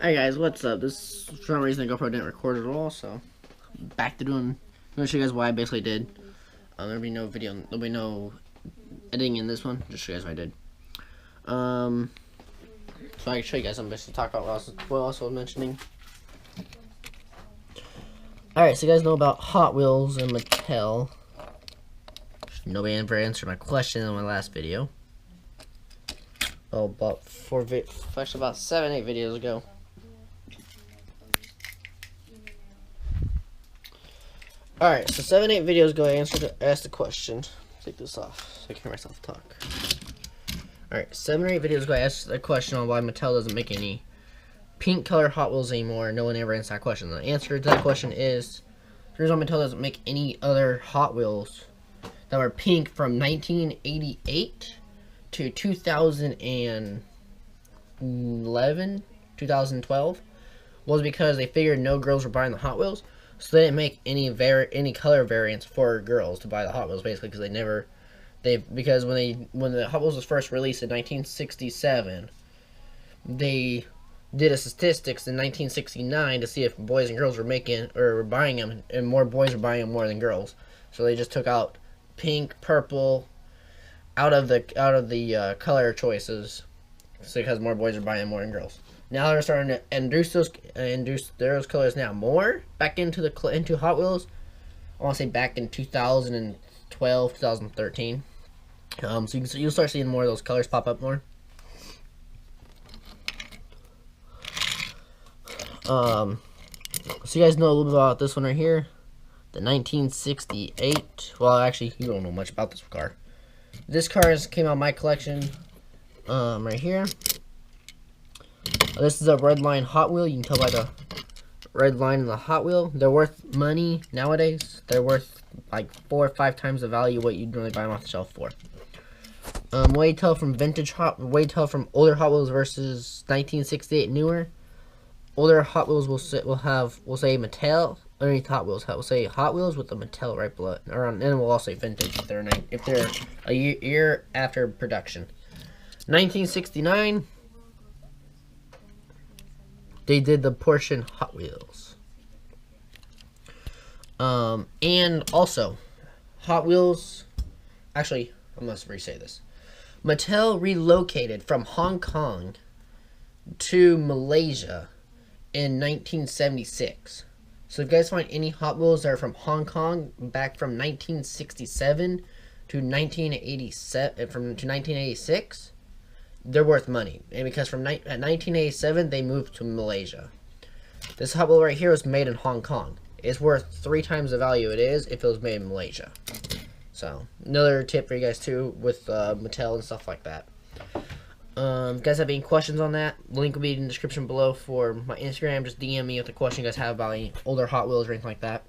Hey guys, what's up? This for some reason the GoPro didn't record at all, so back to doing. I'm gonna show you guys what I basically did. There'll be no video, there'll be no editing in this one. Just show you guys what I did. So I can show you guys something to talk about what else I was mentioning. Alright, so you guys know about Hot Wheels and Mattel. Nobody ever answered my question in my last video. Oh, about actually about 7-8 videos ago. Alright, so 7-8 videos ago I asked the question. Take this off so I can hear myself talk. Alright, 7 or 8 videos ago I asked the question on why Mattel doesn't make any pink color Hot Wheels anymore. No one ever answered that question. The answer to that question is the reason why Mattel doesn't make any other Hot Wheels that were pink from 1988 to 2011, 2012 was because they figured no girls were buying the Hot Wheels. So they didn't make any color variants for girls to buy the Hot Wheels, basically, because because when the Hot Wheels was first released in 1967, they did a statistics in 1969 to see if boys and girls were buying them, and more boys were buying them more than girls. So they just took out pink, purple out of the color choices, so because more boys are buying them more than girls. Now they're starting to introduce those colors now more back into Hot Wheels. I want to say back in 2012, 2013. So you'll start seeing more of those colors pop up more. So you guys know a little bit about this one right here, the 1968. Well, actually, you don't know much about this car. This car came out of my collection, right here. This is a red line Hot Wheel. You can tell by the red line in the Hot Wheel. They're worth money nowadays. They're worth like 4 or 5 times the value of what you'd really buy them off the shelf for. Way to tell from from older Hot Wheels versus 1968 newer. Older Hot Wheels will say Mattel underneath Hot Wheels. We'll say Hot Wheels with the Mattel right below it, and we'll also say vintage if they're a year after production. 1969. They did the Porsche Hot Wheels. And also, Hot Wheels... Actually, I must re-say this. Mattel relocated from Hong Kong to Malaysia in 1976. So if you guys find any Hot Wheels that are from Hong Kong back from 1967 to 1986... they're worth money, and because at 1987 they moved to Malaysia. This Hot Wheel right here was made in Hong Kong. It's worth 3 times the value it is if it was made in Malaysia. So another tip for you guys too with Mattel and stuff like that. If you guys have any questions on that, link will be in the description below for my Instagram. Just DM me with the question you guys have about any older Hot Wheels or anything like that.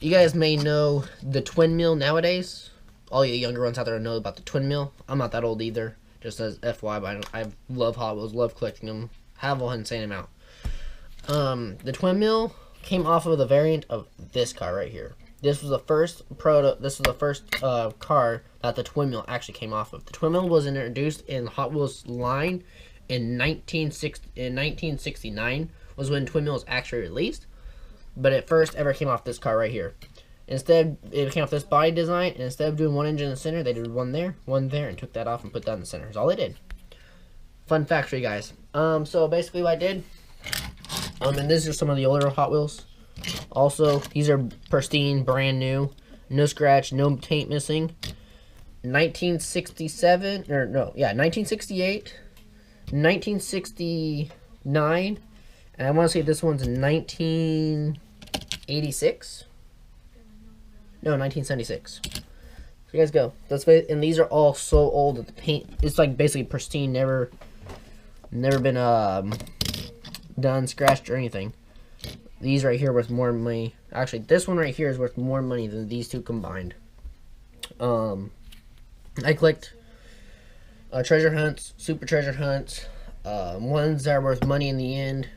You guys may know the twin mill nowadays. All you younger ones out there know about the twin mill. I'm not that old either, just as FYI, but I love Hot Wheels, love collecting them, have a insane amount. The twin mill came off of the variant of this car right here. This was the first car that the twin mill actually came off of. The twin mill was introduced in the Hot Wheels line in 1969 was when twin mill was actually released, but it first ever came off this car right here. Instead, it came off this body design, and instead of doing one engine in the center, they did one there, and took that off and put that in the center. That's all they did. Fun fact for you guys. So basically what I did, and these are some of the older Hot Wheels. Also, these are pristine, brand new, no scratch, no paint missing. 1968, 1969, and I want to say this one's 1986. No, 1976. So you guys go. And these are all so old that the paint it's like basically pristine, never been done, scratched or anything. These right here worth more money. Actually, this one right here is worth more money than these two combined. I collect treasure hunts, super treasure hunts, ones that are worth money in the end.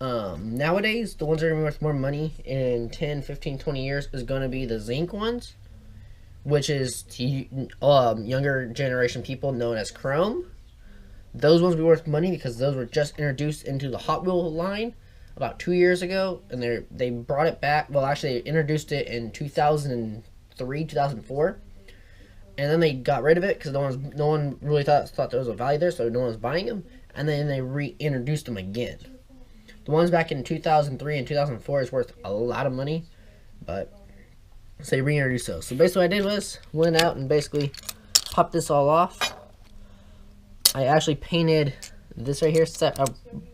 Nowadays, the ones that are going to be worth more money in 10, 15, 20 years is going to be the zinc ones, which is to younger generation people known as chrome. those ones will be worth money because those were just introduced into the Hot Wheel line about 2 years ago, and they brought it back. Well, actually, they introduced it in 2003, 2004, and then they got rid of it because no one really thought there was a value there, so no one was buying them, and then they reintroduced them again. The ones back in 2003 and 2004 is worth a lot of money, but so they reintroduced those. So basically what I did was went out and basically popped this all off. I actually painted this right here. I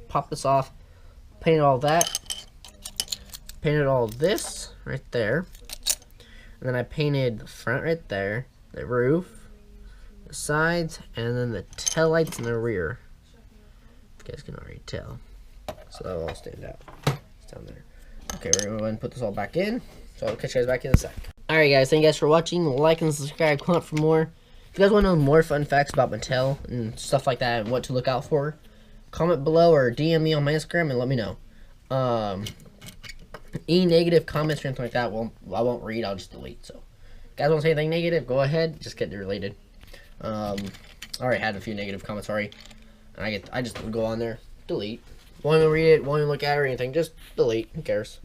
popped this off, painted all that, painted all this right there, and then I painted the front right there, the roof, the sides, and then the tail lights in the rear. If you guys can already tell. So that'll all stand out. It's down there. Okay, we're going to go ahead and put this all back in. So I'll catch you guys back in a sec. Alright guys, thank you guys for watching. Like and subscribe, comment for more. If you guys want to know more fun facts about Mattel and stuff like that and what to look out for, comment below or DM me on my Instagram and let me know. Any negative comments or anything like that, I won't read, I'll just delete. So, if you guys want to say anything negative, go ahead, just get it related. I already had a few negative comments already. And I just go on there, delete. Won't even read it, won't even look at it or anything, just delete, who cares.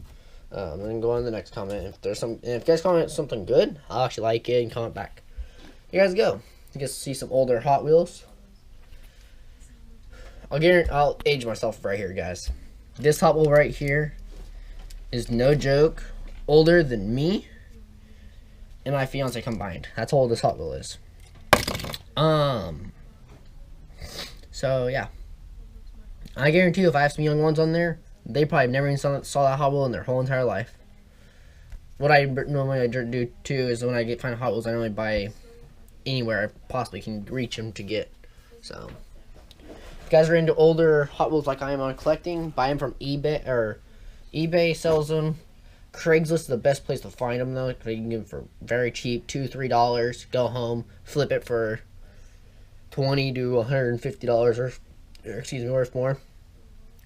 And then go on to the next comment. If you guys comment something good, I'll actually like it and comment back. You guys go. You guys see some older Hot Wheels. I'll age myself right here, guys. This Hot Wheel right here is no joke older than me and my fiance combined. That's how old this Hot Wheel is. So yeah, I guarantee you, if I have some young ones on there, they probably never even saw that Hot Wheel in their whole entire life. What I normally do too is when I find Hot Wheels, I normally buy anywhere I possibly can reach them to get. So if you guys are into older Hot Wheels like I am on collecting, buy them from eBay, or eBay sells them. Craigslist is the best place to find them though, because you can get them for very cheap, $2-3. Go home, flip it for $20 to $150, or excuse me, worth more.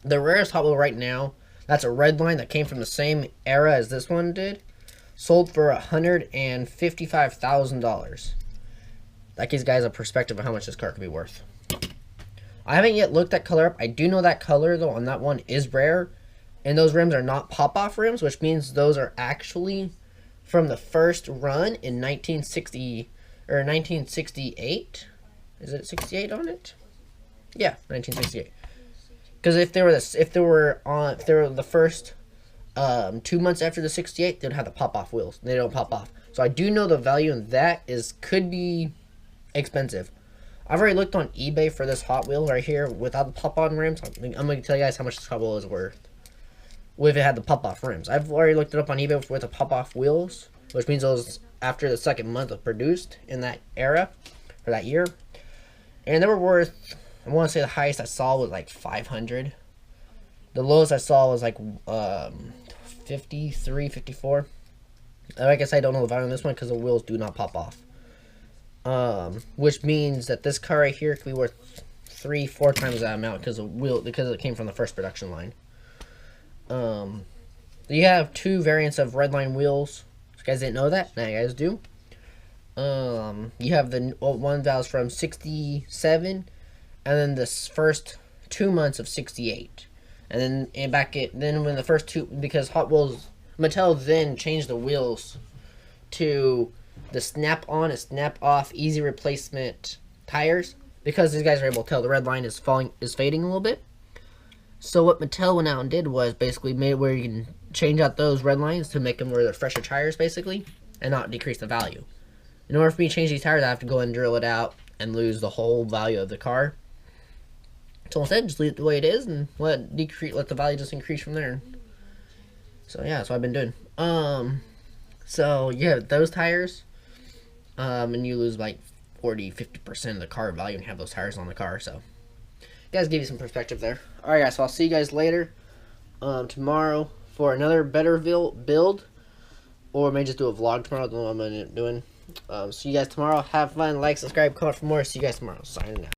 The rarest Hot Wheel right now, that's a red line that came from the same era as this one did, sold for $155,000. That gives guys a perspective of how much this car could be worth. I haven't yet looked that color up. I do know that color though on that one is rare, and those rims are not pop-off rims, which means those are actually from the first run in 1960 or 1968. Is it 68 on it? Yeah, 1968. Because if they were the first 2 months after the 68, they'd have the pop-off wheels. They don't pop off. So I do know the value in that could be expensive. I've already looked on eBay for this Hot Wheel right here without the pop-on rims. I'm going to tell you guys how much this Hot Wheel is worth if it had the pop-off rims. I've already looked it up on eBay with the pop-off wheels, which means those after the second month of produced in that era, or that year. And they were worth, I want to say the highest I saw was like 500. The lowest I saw was like 53, 54. I guess I don't know the value on this one because the wheels do not pop off. Which means that this car right here could be worth 3-4 times that amount because it came from the first production line. You have two variants of redline wheels. You guys didn't know that? Now you guys do. You have the one that was from 67, and then this first 2 months of 68, and then when the first two, because Hot Wheels Mattel then changed the wheels to the snap-on and snap-off easy replacement tires, because these guys are able to tell the red line is fading a little bit. So what Mattel went out and did was basically made it where you can change out those red lines to make them where they're fresher tires basically, and not decrease the value. In order for me to change these tires, I have to go and drill it out and lose the whole value of the car. So instead, just leave it the way it is and let the value just increase from there. So yeah, that's what I've been doing. So you have those tires, and you lose like 40-50% of the car value and have those tires on the car. So guys, give you some perspective there. All right, guys. So I'll see you guys later tomorrow for another better build, or I may just do a vlog tomorrow. I don't know what I'm gonna end up doing. See you guys tomorrow. Have fun. Like, subscribe, comment for more. See you guys tomorrow. Signing out.